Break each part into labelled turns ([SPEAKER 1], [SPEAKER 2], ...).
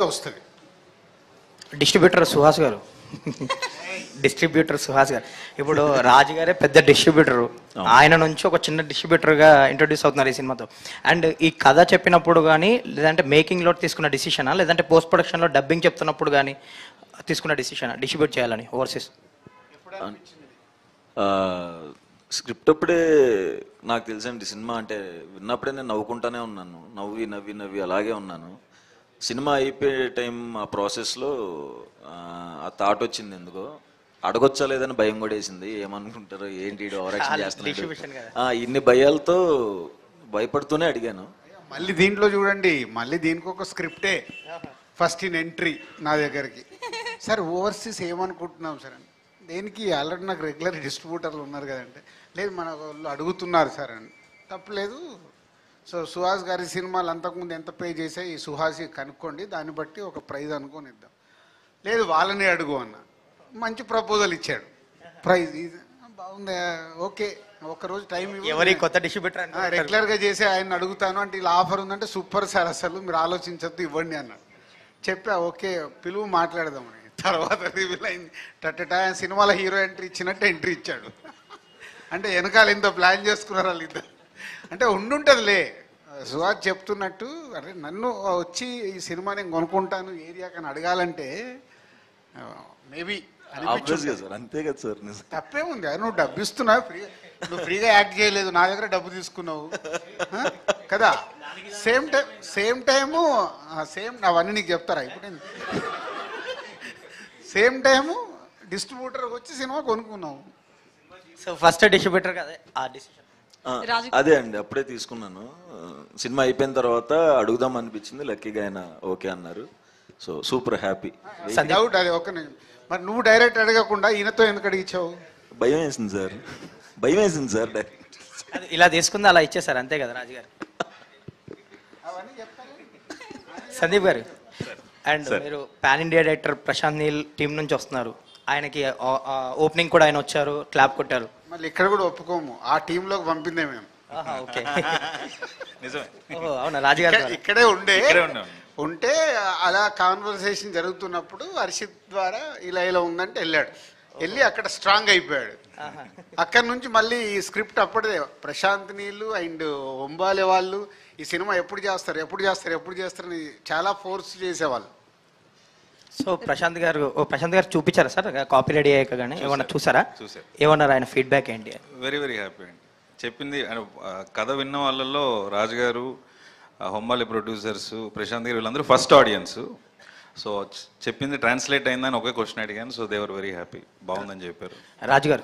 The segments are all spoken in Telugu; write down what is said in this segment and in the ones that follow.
[SPEAKER 1] వస్తుంది.
[SPEAKER 2] డిస్ట్రిబ్యూటర్ సుహాస్ గారు ఇప్పుడు రాజు గారే పెద్ద డిస్ట్రిబ్యూటర్, ఆయన నుంచి ఒక చిన్న డిస్ట్రిబ్యూటర్గా ఇంట్రొడ్యూస్ అవుతున్నారు ఈ సినిమాతో. అండ్ ఈ కథ చెప్పినప్పుడు కానీ, లేదంటే మేకింగ్లో తీసుకున్న డిసిషనా, లేదంటే పోస్ట్ ప్రొడక్షన్లో డబ్బింగ్ చెప్తున్నప్పుడు కానీ తీసుకున్న డిసిషనా డిస్ట్రిబ్యూట్ చేయాలని ఓవర్సీస్?
[SPEAKER 3] స్క్రిప్ట్ అప్పుడే నాకు తెలిసండి. సినిమా అంటే విన్నప్పుడే నేను నవ్వుకుంటానే ఉన్నాను, నవ్వి నవ్వి నవ్వి అలాగే ఉన్నాను. సినిమా అయిపోయే టైం ఆ ప్రాసెస్లో ఆ థాట్ వచ్చింది, ఎందుకో అడగొచ్చా లేదని భయం కూడా వేసింది. ఏమనుకుంటారో, ఏంటి ఓవరాక్షన్ చేస్తున్నాడు, ఇన్ని భయాలతో భయపడుతూనే అడిగాను.
[SPEAKER 1] మళ్ళీ దీంట్లో చూడండి, మళ్ళీ దీనికి ఒక స్క్రిప్టే ఫస్ట్ ఇన్ ఎంట్రీ నా దగ్గరికి. సార్ ఓవర్సీస్ ఏమనుకుంటున్నాం సార్ అని. దేనికి? ఆల్రెడీ నాకు రెగ్యులర్ డిస్ట్రిబ్యూటర్లు ఉన్నారు కదంటే, లేదు మన వాళ్ళు అడుగుతున్నారు సార్ అని. తప్పలేదు. సో సుహాస్ గారి సినిమాలు అంతకుముందు ఎంత పే చేసాయి, ఈ సుహాసి కనుక్కోండి, దాన్ని బట్టి ఒక ప్రైజ్ అనుకొని ఇద్దాం. లేదు వాళ్ళని అడుగు అన్న. మంచి ప్రపోజల్ ఇచ్చాడు, ప్రైజ్ ఇది బాగుంది, ఓకే ఒకరోజు టైం
[SPEAKER 2] ఎవరి కొత్త డిస్ట్రిబ్యూటర్
[SPEAKER 1] రెగ్యులర్గా చేసి ఆయన అడుగుతాను అంటే ఇలా ఆఫర్ ఉందంటే సూపర్ సార్, అసలు మీరు ఆలోచించద్దు, ఇవ్వండి అన్నాడు. చెప్పా, ఓకే పిలువు మాట్లాడదామని. తర్వాత రివీల్ అయింది, టట్టటా సినిమాలో హీరో ఎంట్రీ ఇచ్చినట్టు ఎంట్రీ ఇచ్చాడు. అంటే వెనకాల ఎంత ప్లాన్ చేసుకున్నారు వాళ్ళు ఇద్దరు. అంటే ఉండుంటుందిలే, సుహాస్ చెప్తున్నట్టు, అరే నన్ను వచ్చి ఈ సినిమా నేను కొనుక్కుంటాను ఏరియా కానీ అడగాలంటే మేబీ
[SPEAKER 3] అంతే కదా సార్.
[SPEAKER 1] తప్పే ఉంది, నువ్వు డబ్బు ఇస్తున్నావు, నువ్వు ఫ్రీగా యాక్ట్ చేయలేదు, నా దగ్గర డబ్బు తీసుకున్నావు కదా. సేమ్ టైము అవన్నీ నీకు చెప్తారా ఇప్పుడు? సేమ్ టైము డిస్ట్రిబ్యూటర్కి వచ్చి సినిమా కొనుక్కున్నావు.
[SPEAKER 2] సో ఫస్ట్ డిస్ట్రిబ్యూటర్ కదా ఆ డిసిషన్.
[SPEAKER 3] అదే అండి, అప్పుడే తీసుకున్నాను. సినిమా అయిపోయిన తర్వాత అడుగుదాం అనిపించింది, లక్కీగా ఆయన ఓకే అన్నారు. So super happy.
[SPEAKER 1] డౌట్ అది ఒక నిమిషం, మరి నువ్వు డైరెక్ట్ అడగకుండా ఈయనతో ఎందుకు అడిగించావు?
[SPEAKER 3] భయం వేసింది సార్, భయం వేసింది సార్. డైరెక్ట్
[SPEAKER 2] ఇలా తీసుకుంది అలా ఇచ్చేసారు, అంతే కదా రాజు గారు. సందీప్ గారు, అండ్ మీరు pan India director Prashanth Neel team నుంచి వస్తున్నారు. ఆయనకి ఓపెనింగ్ కూడా ఆయన వచ్చారు, క్లాప్ కొట్టారు.
[SPEAKER 1] మళ్ళీ ఇక్కడ కూడా ఒప్పుకోము, ఆ టీంలోకి పంపిందే మేము.
[SPEAKER 2] ఓకే, అవునా రాజుగారు
[SPEAKER 1] ఇక్కడే ఉంటే అలా కాన్వర్సేషన్ జరుగుతున్నప్పుడు హర్షిత్ ద్వారా ఇలా ఉందంటే వెళ్ళి అక్కడ స్ట్రాంగ్ అయిపోయాడు. అక్కడ నుంచి మళ్ళీ ఈ స్క్రిప్ట్ అప్పుడే ప్రశాంత్ నీళ్ళు అండ్ ఒంబాలే వాళ్ళు ఈ సినిమా ఎప్పుడు చేస్తారని చాలా ఫోర్స్ చేసేవాళ్ళు.
[SPEAKER 2] సో ప్రశాంత్ గారు చూపించారా సార్ కాపీ రెడీ అయ్యాక? కానీ ఏమన్నా చూసారా? ఏమన్నారు ఆయన ఫీడ్బ్యాక్ ఏంటి?
[SPEAKER 4] వెరీ వెరీ హ్యాపీ అండి. చెప్పింది కథ విన్న వాళ్ళల్లో రాజుగారు, హొమ్మాలి ప్రొడ్యూసర్స్, ప్రశాంత్ గారు వీళ్ళందరూ ఫస్ట్ ఆడియన్స్. సో చెప్పింది ట్రాన్స్లేట్ అయిందని ఒకే క్వశ్చన్ అడిగాను. So they were very happy, బాగుందని చెప్పారు.
[SPEAKER 2] రాజుగారు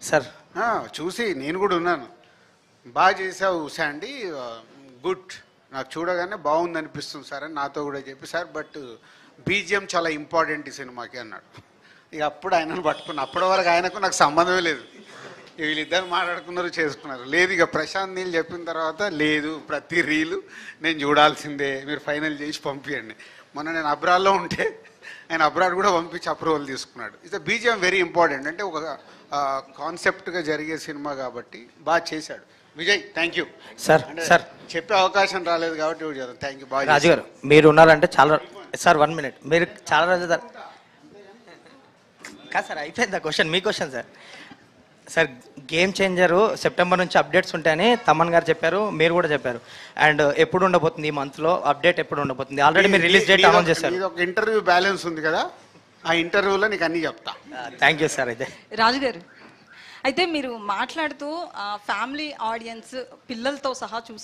[SPEAKER 2] సార్
[SPEAKER 1] చూసి నేను కూడా ఉన్నాను, బాగా చేసావు శాండీ, గుడ్, నాకు చూడగానే బాగుంది అనిపిస్తుంది సార్ అని నాతో కూడా చెప్పి, సార్ బట్ బీజిఎం చాలా ఇంపార్టెంట్ ఈ సినిమాకి అన్నాడు. ఇక అప్పుడు ఆయనను పట్టుకున్నా. అప్పటి వరకు ఆయనకు నాకు సంబంధమే లేదు, వీళ్ళిద్దరు మాట్లాడుకున్నారు, చేసుకున్నారు. లేదు ఇక ప్రశాంత్ నీళ్ళు చెప్పిన తర్వాత, లేదు ప్రతి రీలు నేను చూడాల్సిందే, మీరు ఫైనల్ చేసి పంపించండి. మొన్న నేను అబ్రాడ్లో ఉంటే ఆయన అబ్రాడ్ కూడా పంపించి అప్రూవల్ తీసుకున్నాడు. ఇట్స్ బీజిఎం వెరీ ఇంపార్టెంట్, అంటే ఒక కాన్సెప్ట్గా జరిగే సినిమా కాబట్టి బాగా చేశాడు Vijay. Thank you
[SPEAKER 2] sir. Sir
[SPEAKER 1] చెప్పే అవకాశం రాలేదు కాబట్టి ఇప్పుడు చేద్దాం. థ్యాంక్ యూ బాగా.
[SPEAKER 2] రాజు గారు మీరు ఉన్నారంటే చాలా సార్, 1 minute, మీరు చాలా రోజులు కాదు సార్, అయిపోయింది క్వశ్చన్, మీ question sir. Sir game changer September నుంచి అప్డేట్స్ ఉంటాయని తమన్ గారు చెప్పారు, మీరు కూడా చెప్పారు. అండ్ ఎప్పుడు ఉండబోతుంది ఈ మంత్లో అప్డేట్, ఎప్పుడు ఉండబోతుంది? ఆల్రెడీ మీరు రిలీజ్ డేట్ అనౌన్స్ చేశారు.
[SPEAKER 1] ఒక ఇంటర్వ్యూ బ్యాలెన్స్ ఉంది కదా, ఆ ఇంటర్వ్యూలో నీకు అన్ని చెప్తా.
[SPEAKER 2] Thank you sir. అయితే
[SPEAKER 5] రాజు గారు, అయితే మీరు మాట్లాడుతూ ఫ్యామిలీ ఆడియన్స్ పిల్లలతో సహా చూసే